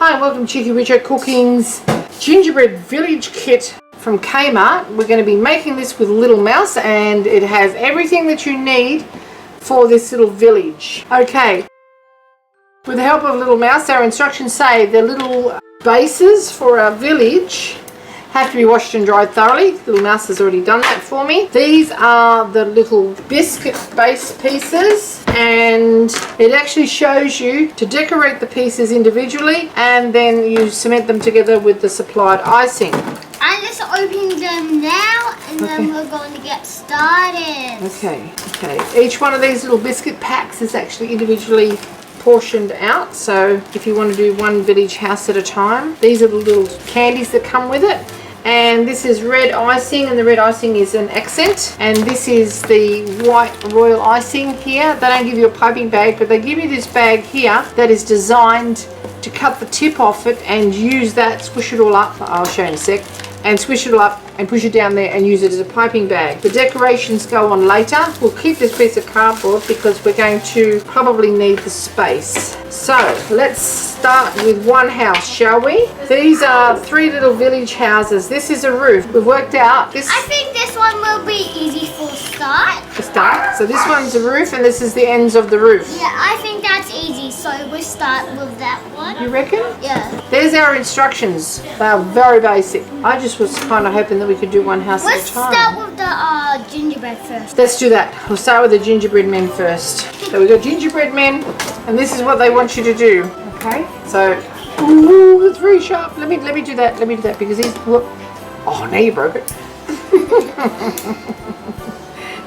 Hi, welcome to Cheekyricho Cooking's Gingerbread Village Kit from Kmart. We're going to be making this with Little Mouse and it has everything that you need for this little village. Okay, with the help of Little Mouse, our instructions say the little bases for our village have to be washed and dried thoroughly. Little Mouse has already done that for me. These are the little biscuit base pieces, and it actually shows you to decorate the pieces individually and then you cement them together with the supplied icing. I'm just opening them now and then we're going to get started. Okay. Each one of these little biscuit packs is actually individually portioned out, so if you want to do one village house at a time. These are the little candies that come with it. And this is red icing, and the red icing is an accent. And this is the white royal icing here. They don't give you a piping bag, but they give you this bag here that is designed to cut the tip off it and use that, squish it all up. I'll show you in a sec. And squish it all up and push it down there and use it as a piping bag. The decorations go on later. We'll keep this piece of cardboard because we're going to probably need the space. So let's start with one house, shall we? These are three little village houses. This is a roof. We've worked out this. I think this one will be easy for start. So this one's a roof and this is the ends of the roof. Yeah, I think that's easy. So we'll start with that one. You reckon? Yeah. There's our instructions. They are very basic. I just was kind of hoping that we could do one house Let's at a time. start with the gingerbread first. Let's do that. We'll start with the gingerbread men first. So we've got gingerbread men, and this is what they want you to do. Okay. So, ooh, it's very sharp. Let me do that. Let me do that because he's. Look. Oh, now you broke it.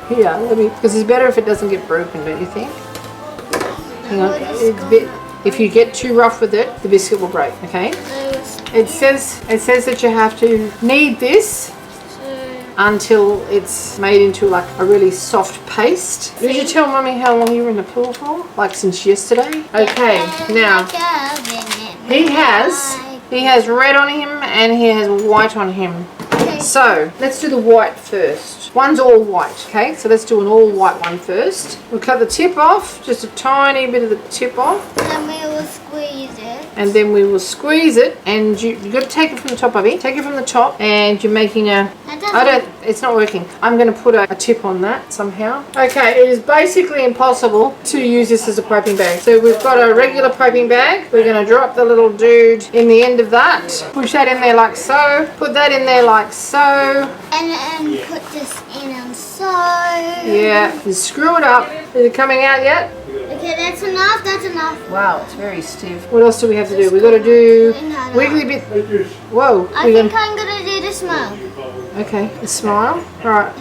Here, because it's better if it doesn't get broken, don't you think? Hang on. If you get too rough with it, the biscuit will break. Okay. It says that you have to knead this until it's made into like a really soft paste. Did you tell Mummy how long you were in the pool for? Like since yesterday? Okay, now he has red on him and he has white on him. So let's do the white first. One's all white, okay? So let's do an all white one first. We'll cut the tip off, just a tiny bit of the tip off. And we will squeeze it. And then we will squeeze it, and you've got to take it from the top, Bubby. Take it from the top, and you're making a. It's not working. I'm going to put a tip on that somehow. Okay, it is basically impossible to use this as a piping bag. So we've got a regular piping bag. We're going to drop the little dude in the end of that. Push that in there like so. Put that in there like so. And put this in and so. Yeah, and screw it up. Is it coming out yet? Okay, that's enough. That's enough. Wow, it's very stiff. What else do we have to do? We've got to do wiggly bit. Whoa. I think I'm going to do the smile. Okay, a smile. Alright.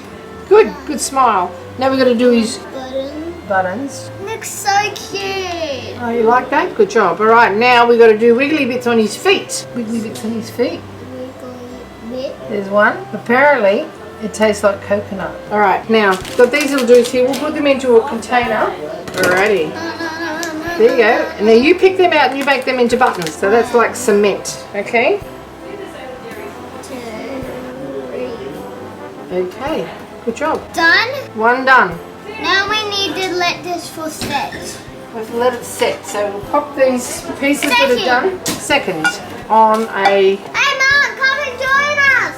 Good smile. Now we've got to do his buttons. Looks so cute. Oh, you like that? Good job. Alright, now we've got to do wiggly bits on his feet. Wiggly bits on his feet. There's one. Apparently, it tastes like coconut. Alright, now, got these little dudes here. We'll put them into a container. Alrighty. There you go. And then you pick them out and you make them into buttons. So that's like cement. Okay? Okay. Good job. Done? One done. Now we need to let this for set. We have to let it set. So we'll pop these pieces that are done. Second. On a... Hey Mom, come and join us!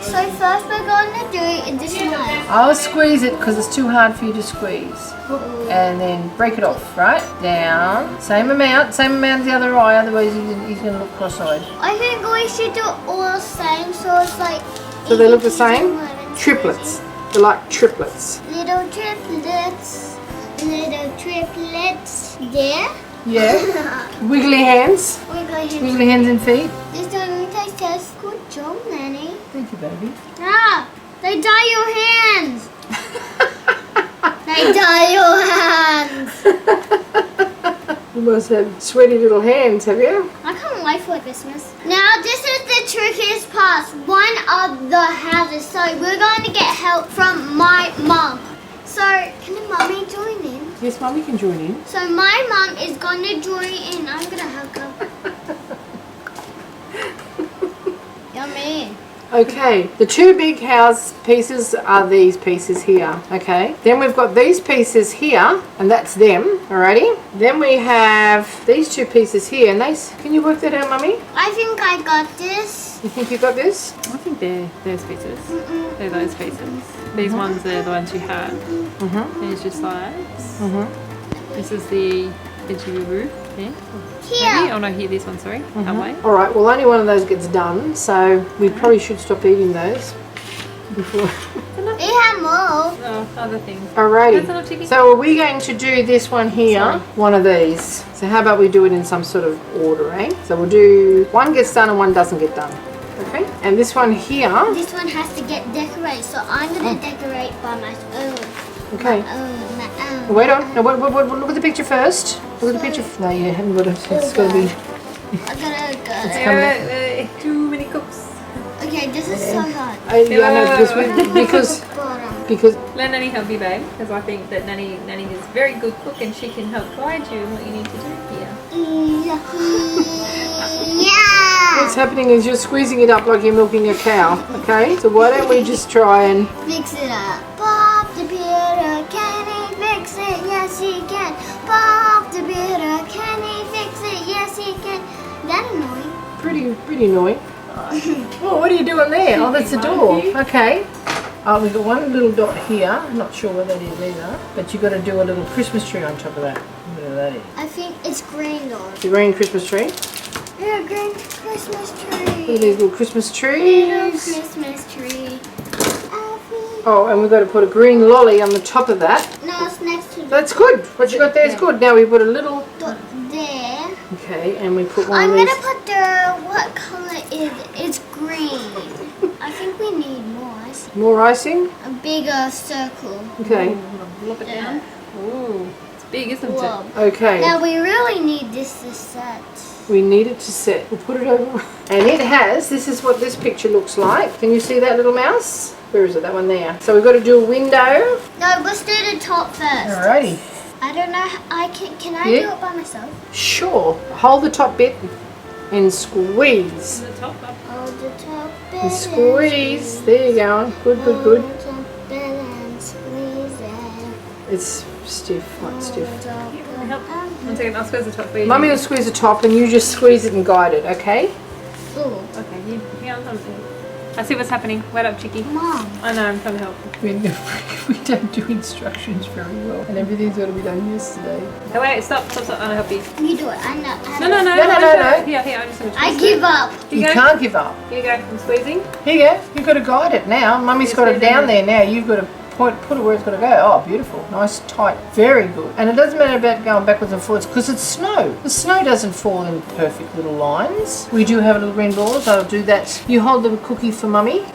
So first we're going to do the smile. I'll squeeze it because it's too hard for you to squeeze. And then break it off, right? Down. Same amount as the other eye, otherwise he's going to look cross-eyed. I think we should do it all the same so it's like... So they look the same? Triplets. They're like triplets. Little triplets. Little triplets. There. Yeah. Wiggly hands. Wiggly hands and feet. This doesn't taste test. Good job, Nanny. Thank you, baby. Ah, they dye your hands. They dye your hands. You must have sweaty little hands, have you? I can't wait for Christmas. Now this is the trickiest part. One of the houses. So we're going to get help from my mom. So can Mummy join in? Yes, Mummy can join in. So my mom is going to join in. I'm going to hug her. Yummy. Okay, the two big house pieces are these pieces here, okay? Then we've got these pieces here, and that's them, alrighty? Then we have these two pieces here, and can you work that out, Mummy? I think I got this. You think you got this? I think they're those pieces. They're those pieces. These ones are the ones you had. There's your sides. This is the edgy here. Maybe? Oh no, here, this one, sorry. That way. Alright, well only one of those gets done, so we probably should stop eating those before. We have more. Oh, other things. Alrighty, That's enough, Chicky. so are we going to do this one here? Sorry. One of these. So how about we do it in some sort of order, eh? So we'll do one gets done and one doesn't get done. Okay, and this one here. This one has to get decorated, so I'm gonna decorate by my own. Okay. My own. Wait on. No, wait, look at the picture first. Look at the picture. No, you haven't got it. It's got to be. I gotta. Wait, too many cooks. Okay, this is so hard. Yeah, because Let Nanny help you, babe, because I think that Nanny is a very good cook and she can help guide you in what you need to do here. Yeah. what's happening is you're squeezing it up like you're milking a cow. Okay, so why don't we just try and Fix it up. Bob the Builder, can he fix it? Yes, he can. Bob the Builder, can he fix it? Yes, he can. That annoying. pretty annoying. Oh, what are you doing there? Oh, that's the door. Okay. We've got one little dot here. I'm not sure what that is either. But you've got to do a little Christmas tree on top of that. Whatever that is. I think it's green though. The green Christmas tree. Yeah, green Christmas Look at tree. these little Christmas Little trees. Christmas tree. Oh, and we've got to put a green lolly on the top of that. No, it's next to the That's good. What you got there is good. Now we put a little. dot there. Okay, and we put one I'm of gonna these. put the, what color is it? It's green. I think we need more. I see More icing. a bigger circle. Okay. Look it down. Ooh, it's big, isn't Whoa. it? Okay. Now we really need this to set. We need it to set. We'll put it over. And it has, this is what this picture looks like. Can you see that little mouse? Where is it? That one there. So we've got to do a window. No, let's do the top first. Alrighty. I don't know. Can I Yeah. do it by myself? Sure. Hold the top bit and squeeze. The top up. Hold the top bit And squeeze. There you go. Good, good, good. Hold the top bit and squeeze it. It's stiff, quite stiff. Hold the top bit. Help. One second, I'll squeeze the top for you. Mummy will squeeze the top and you just squeeze it and guide it, okay? Ooh, Okay, you hang on. I see what's happening. Wait up, Chicky. Mom. I know, I'm trying to help. We don't do instructions very well. And everything's got to be done yesterday. Oh, wait, stop. I'll help you. You do it. I know. No. No. Here, I'm just going to I give up. Here You you go. can't give up. Here you go. I'm squeezing. Here you go. You've got to guide it now. Mummy's Yes, got it we down do. there now. You've got to put it where it's got to go. Oh, beautiful. Nice, tight. Very good. And it doesn't matter about going backwards and forwards because it's snow. The snow doesn't fall in perfect little lines. We do have little green balls. I'll do that. You hold the cookie for Mummy.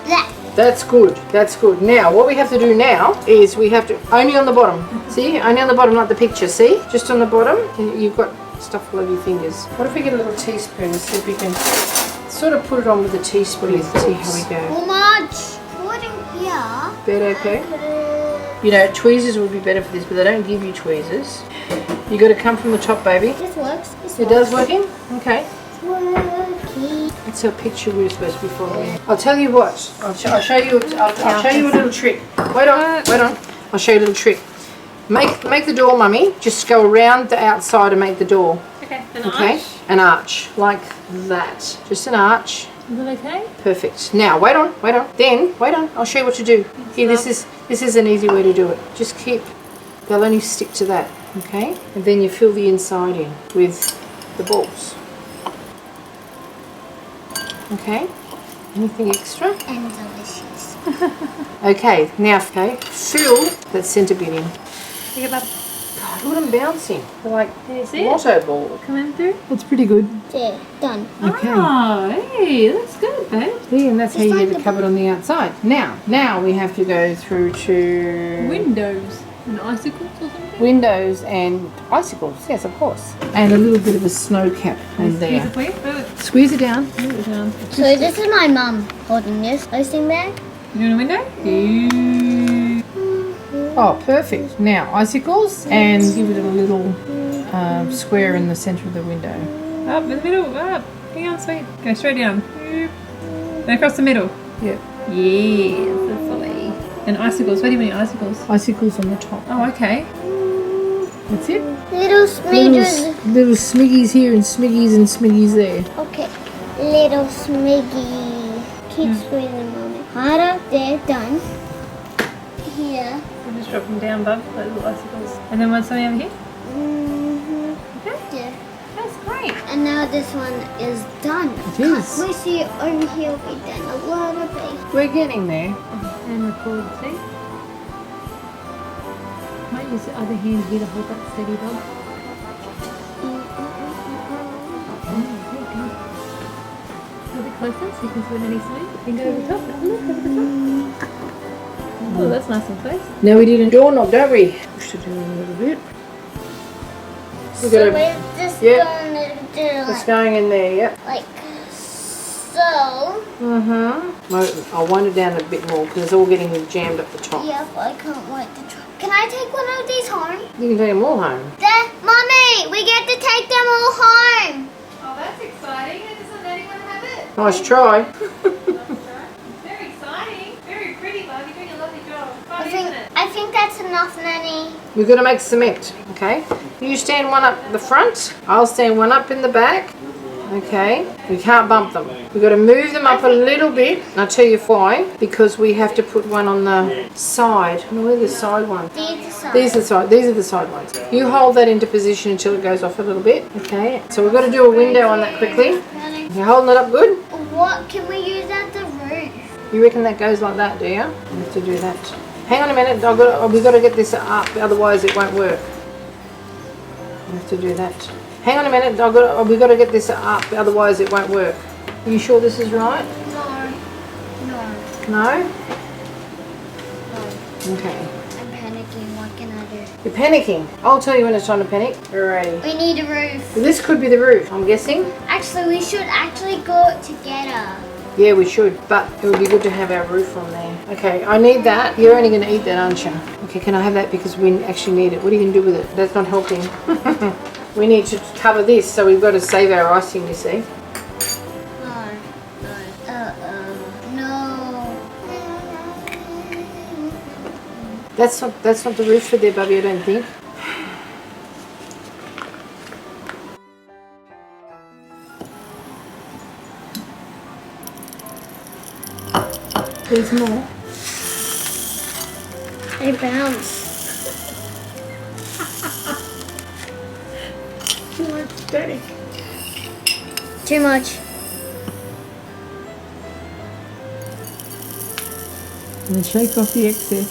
That. That's good. That's good. Now, what we have to do now is we have to, only on the bottom. See? Only on the bottom, not the picture. See? Just on the bottom. And you've got stuff all over your fingers. What if we get a little teaspoon and see if we can sort of put it on with a teaspoon and see how we go. How much? Put in here. Better, okay? Put it. You know, tweezers would be better for this, but they don't give you tweezers. You got to come from the top, baby. This works. This It does working? Okay. It's working. That's our picture we're supposed to be following. I'll tell you what. I'll show you. I'll show you a little trick. Wait on. I'll show you a little trick. Make the door, Mummy. Just go around the outside and make the door. Okay, Okay. An arch like that. Just an arch. Is it okay? Perfect. Now wait on. Then wait on. I'll show you what to do. Here, this is an easy way to do it. Just keep. They'll only stick to that. Okay. And then you fill the inside in with the balls. Okay. Anything extra? And delicious. Okay. Now, fill that centre bit in. Look at that. God, look at them bouncing. They're like Can you see it? lotto balls. Coming through? That's pretty good. There. Done. Okay. Oh, hey, that's good, babe. See, and that's how Just you like get the it covered on the outside. Now we have to go through to Windows and icicles or something? windows and icicles. Yes, of course. And a little bit of a snow cap on there. Squeeze it down. So this is my mum holding this icing bag. You doing a window? Oh, perfect. Now icicles and give it a little square in the centre of the window. Up in the middle, up. Hang on, sweet. Go straight down. And across the middle. Yep. Yes, that's lovely. And icicles. What do you mean icicles? Icicles on the top. Oh, okay. That's it. Little smidges. Little smiggies here and smiggies there. Okay. Little smiggy. Keep squeezing, Mommy. Harder. There. Done. Here. We'll just drop them down, bub, like little icicles. And then want something over here? Okay. Yeah. That's great. And now this one is done. It is. We see it over here. We've done a lot of it. We're getting there. And record, see? Might use the other hand here to hold that steady, bub. A little bit closer so you can see what Nanny's doing. Finger over the top. Look over the top. Oh, that's nice and close. Now we did a doorknob, don't we? Push it in a little bit. So gotta- we're just yeah. going to do It's going in there, yep. like so. I'll wind it down a bit more because it's all getting jammed up the top. Yep, I can't wait to try. Can I take one of these home? You can take them all home. Mommy, we get to take them all home. Oh, that's exciting. Doesn't anyone have it? Nice try. Very exciting. Very pretty, bub. You're doing a lovely job. Fun, I isn't it? think that's enough, Nanny. We're going to make cement, okay? You stand one up the front. I'll stand one up in the back. Okay, we can't bump them. We've got to move them up a little bit. I'll tell you why. Because we have to put one on the side. Where are the side ones? These are the side ones. You hold that into position until it goes off a little bit. Okay, so we've got to do a window on that quickly. You're holding it up good? What can we use as the roof? You reckon that goes like that, do you? We have to do that. Hang on a minute. We've got to get this up, otherwise it won't work. We have to do that. Hang on a minute, we've got to get this up, otherwise it won't work. Are you sure this is right? No? Okay. I'm panicking. What can I do? You're panicking. I'll tell you when it's time to panic. Alrighty. We need a roof. This could be the roof, I'm guessing. Actually, we should actually go together. Yeah, we should, but it would be good to have our roof on there. Okay, I need that. You're only going to eat that, aren't you? Okay, can I have that because we actually need it? What are you going to do with it? That's not helping. We need to cover this, so we've got to save our icing, you see. No. That's not the roof for there, Bubby, I don't think. There's more. They bounce. Too much static. Too much. And shake off the excess.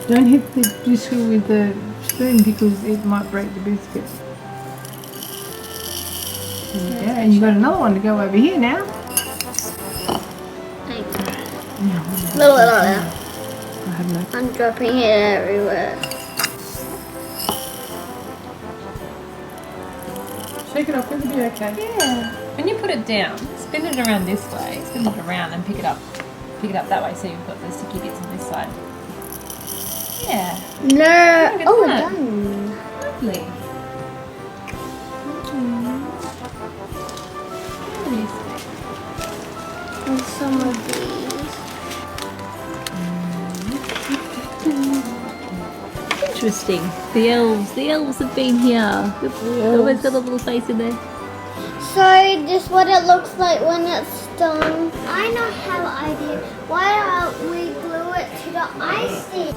Don't hit the biscuit with the spoon because it might break the biscuit. There you go. And you've got another one to go over here now. No. I have no. I'm dropping it everywhere. Shake it off, it'll be okay. Yeah. When you put it down, spin it around this way, spin it around and pick it up. Pick it up that way so you've got the sticky bits on this side. Yeah. No. Look at Oh, that. done. Lovely. And some of these. Interesting. The elves have been here. Always got a little face in there. So this is what it looks like when it's done. I know how I did. Why don't we glue it to the icing?